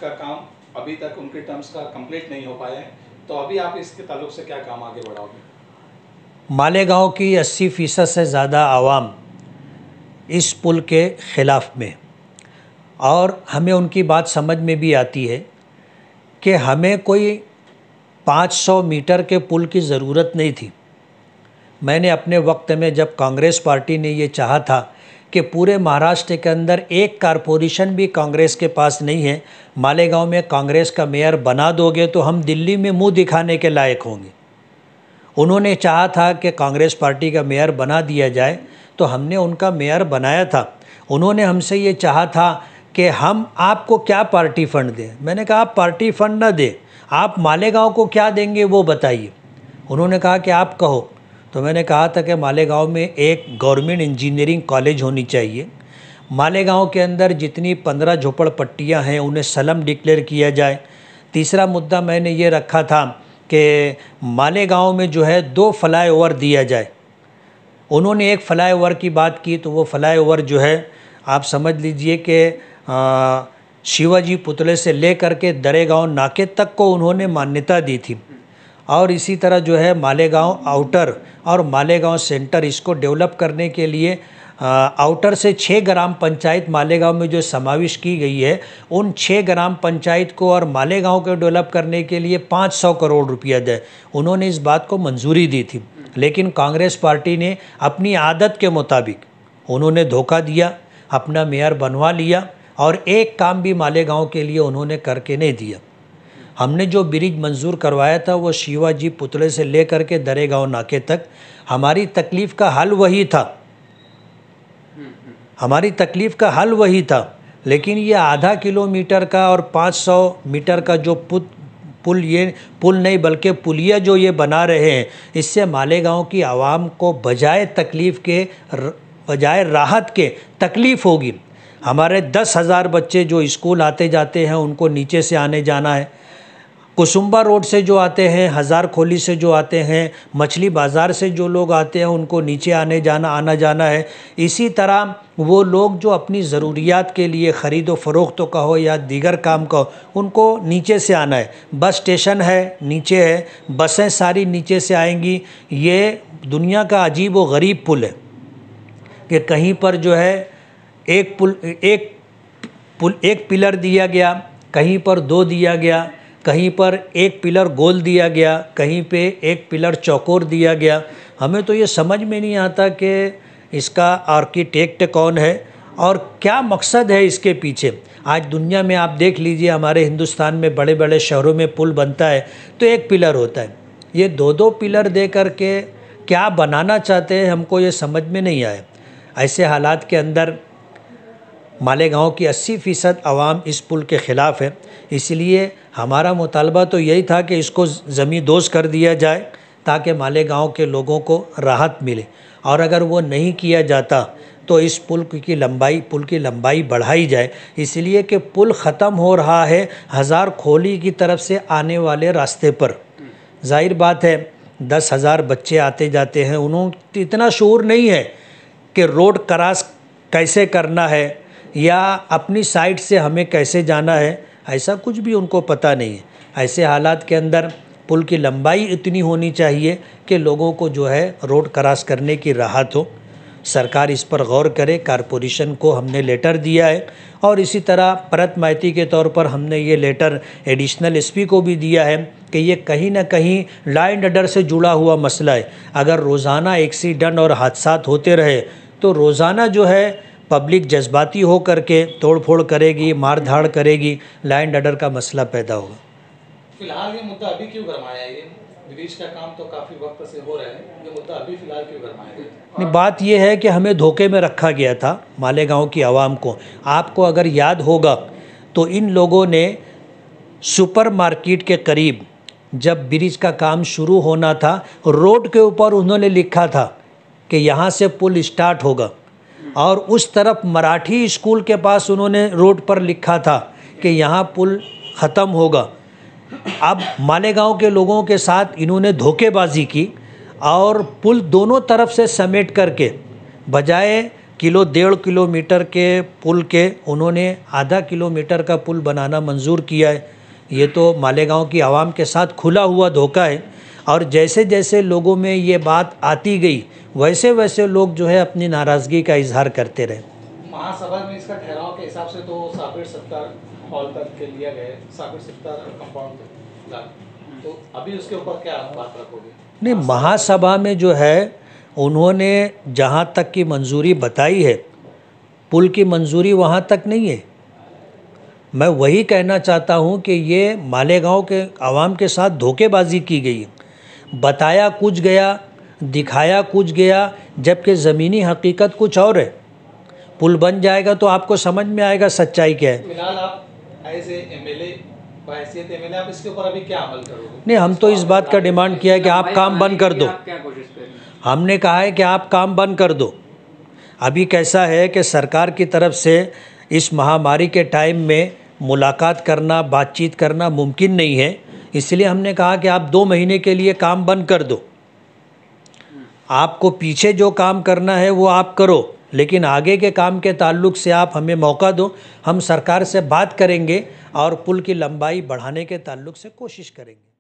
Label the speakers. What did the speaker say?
Speaker 1: का काम अभी तक उनके टर्म्स का कंप्लीट नहीं हो पाया है, तो अभी आप इसके ताल्लुक से क्या काम आगे बढ़ाओगे?
Speaker 2: मालेगांव की 80% से ज़्यादा आवाम इस पुल के ख़िलाफ़ में, और हमें उनकी बात समझ में भी आती है कि हमें कोई 500 मीटर के पुल की ज़रूरत नहीं थी। मैंने अपने वक्त में, जब कांग्रेस पार्टी ने ये चाहा था कि पूरे महाराष्ट्र के अंदर एक कारपोरेशन भी कांग्रेस के पास नहीं है, मालेगांव में कांग्रेस का मेयर बना दोगे तो हम दिल्ली में मुंह दिखाने के लायक होंगे। उन्होंने चाहा था कि कांग्रेस पार्टी का मेयर बना दिया जाए, तो हमने उनका मेयर बनाया था। उन्होंने हमसे ये चाहा था कि हम आपको क्या पार्टी फ़ंड दें। मैंने कहा आप पार्टी फ़ंड न दें, आप मालेगांव को क्या देंगे वो बताइए। उन्होंने कहा कि आप कहो। तो मैंने कहा था कि मालेगांव में एक गवर्नमेंट इंजीनियरिंग कॉलेज होनी चाहिए। मालेगांव के अंदर जितनी 15 झोपड़पट्टियाँ हैं उन्हें स्लम डिक्लेयर किया जाए। तीसरा मुद्दा मैंने ये रखा था कि मालेगांव में जो है 2 फ्लाईओवर दिया जाए। उन्होंने एक फ्लाईओवर की बात की, तो वो फ्लाईओवर जो है आप समझ लीजिए कि शिवाजी पुतले से लेकर के दरेगांव नाके तक को उन्होंने मान्यता दी थी। और इसी तरह जो है मालेगांव आउटर और मालेगांव सेंटर, इसको डेवलप करने के लिए आउटर से 6 ग्राम पंचायत मालेगांव में जो समावेश की गई है, उन 6 ग्राम पंचायत को और मालेगांव को डेवलप करने के लिए 500 करोड़ रुपया दे। उन्होंने इस बात को मंजूरी दी थी, लेकिन कांग्रेस पार्टी ने अपनी आदत के मुताबिक उन्होंने धोखा दिया, अपना मेयर बनवा लिया और एक काम भी मालेगांव के लिए उन्होंने करके नहीं दिया। हमने जो ब्रिज मंजूर करवाया था वो शिवाजी पुतले से लेकर के दरेगांव नाके तक, हमारी तकलीफ़ का हल वही था, हमारी तकलीफ़ का हल वही था। लेकिन ये आधा किलोमीटर का और 500 मीटर का जो पुल, ये पुल नहीं बल्कि पुलिया जो ये बना रहे हैं, इससे मालेगांव की आवाम को बजाय तकलीफ़ के, बजाय राहत के तकलीफ़ होगी। हमारे 10,000 बच्चे जो स्कूल आते जाते हैं उनको नीचे से आने जाना है, कुसुम्बा रोड से जो आते हैं, हज़ार खोली से जो आते हैं, मछली बाज़ार से जो लोग आते हैं उनको नीचे आना जाना है। इसी तरह वो लोग जो अपनी ज़रूरियात के लिए ख़रीदो फ़रोख्त का हो या दीगर काम का हो, उनको नीचे से आना है। बस स्टेशन है नीचे है, बसें सारी नीचे से आएंगी। ये दुनिया का अजीब व गरीब पुल है कि कहीं पर जो है एक पिलर दिया गया, कहीं पर 2 दिया गया, कहीं पर एक पिलर गोल दिया गया, कहीं पे एक पिलर चौकोर दिया गया। हमें तो ये समझ में नहीं आता कि इसका आर्किटेक्ट कौन है और क्या मकसद है इसके पीछे। आज दुनिया में आप देख लीजिए, हमारे हिंदुस्तान में बड़े बड़े शहरों में पुल बनता है तो एक पिलर होता है, ये 2-2 पिलर दे करके क्या बनाना चाहते हैं हमको ये समझ में नहीं आया। ऐसे हालात के अंदर मालेगांव की 80% आवाम इस पुल के ख़िलाफ़ है। इसलिए हमारा मुतालबा तो यही था कि इसको ज़मींदोज़ कर दिया जाए ताकि मालेगांव के लोगों को राहत मिले, और अगर वो नहीं किया जाता तो इस पुल की लंबाई बढ़ाई जाए, इसलिए कि पुल ख़त्म हो रहा है हज़ार खोली की तरफ से आने वाले रास्ते पर। जाहिर बात है 10,000 बच्चे आते जाते हैं, उन्होंने इतना शऊर नहीं है कि रोड क्रॉस कैसे करना है या अपनी साइड से हमें कैसे जाना है, ऐसा कुछ भी उनको पता नहीं है। ऐसे हालात के अंदर पुल की लंबाई इतनी होनी चाहिए कि लोगों को जो है रोड क्रॉस करने की राहत हो। सरकार इस पर गौर करे। कारपोरेशन को हमने लेटर दिया है और इसी तरह परत माहिती के तौर पर हमने ये लेटर एडिशनल एसपी को भी दिया है कि ये कहीं ना कहीं लॉ एंड ऑर्डर से जुड़ा हुआ मसला है। अगर रोज़ाना एक्सीडेंट और हादसात होते रहे तो रोज़ाना जो है पब्लिक जज्बाती हो करके तोड़फोड़ करेगी, मार धाड़ करेगी, लॉ एंड ऑर्डर का मसला पैदा होगा।
Speaker 1: फिलहाल ये मुद्दा अभी क्यों गरमाया है? ये ब्रिज का काम तो काफ़ी वक्त से हो रहा है, ये मुद्दा अभी फिलहाल क्यों गरमाया है?
Speaker 2: बात यह है कि हमें धोखे में रखा गया था मालेगांव की आवाम को। आपको अगर याद होगा तो इन लोगों ने सुपरमार्केट के करीब जब ब्रिज का काम शुरू होना था, रोड के ऊपर उन्होंने लिखा था कि यहाँ से पुल स्टार्ट होगा, और उस तरफ मराठी स्कूल के पास उन्होंने रोड पर लिखा था कि यहाँ पुल ख़त्म होगा। अब मालेगांव के लोगों के साथ इन्होंने धोखेबाजी की और पुल दोनों तरफ से समेट करके, बजाय 1.5 किलोमीटर के पुल के उन्होंने आधा किलोमीटर का पुल बनाना मंजूर किया है। ये तो मालेगांव की आवाम के साथ खुला हुआ धोखा है। और जैसे जैसे लोगों में ये बात आती गई वैसे वैसे लोग जो है अपनी नाराज़गी का इजहार करते रहे।
Speaker 1: महासभा में इसका ठहराव के हिसाब से तो साबिर सत्तार हॉल तक के लिया गया, साबिर सत्तार कंपाउंड तक, तो अभी उसके ऊपर क्या बात रखोगे?
Speaker 2: नहीं, महासभा में जो है उन्होंने जहाँ तक की मंजूरी बताई है, पुल की मंजूरी वहाँ तक नहीं है। मैं वही कहना चाहता हूँ कि ये मालेगांव के आवाम के साथ धोखेबाजी की गई है। बताया कुछ गया, दिखाया कुछ गया, जबकि ज़मीनी हकीकत कुछ और है। पुल बन जाएगा तो आपको समझ में आएगा सच्चाई क्या है।
Speaker 1: फिलहाल आप एज एमएलए, हैसियत एमएलए, आप इसके ऊपर अभी क्या अमल करोगे?
Speaker 2: नहीं, हम तो इस बात का डिमांड किया है कि आप काम बंद कर दो। हमने कहा है कि आप काम बंद कर दो। अभी कैसा है कि सरकार की तरफ से इस महामारी के टाइम में मुलाकात करना, बातचीत करना मुमकिन नहीं है, इसलिए हमने कहा कि आप 2 महीने के लिए काम बंद कर दो। आपको पीछे जो काम करना है वो आप करो, लेकिन आगे के काम के ताल्लुक से आप हमें मौका दो। हम सरकार से बात करेंगे और पुल की लंबाई बढ़ाने के ताल्लुक से कोशिश करेंगे।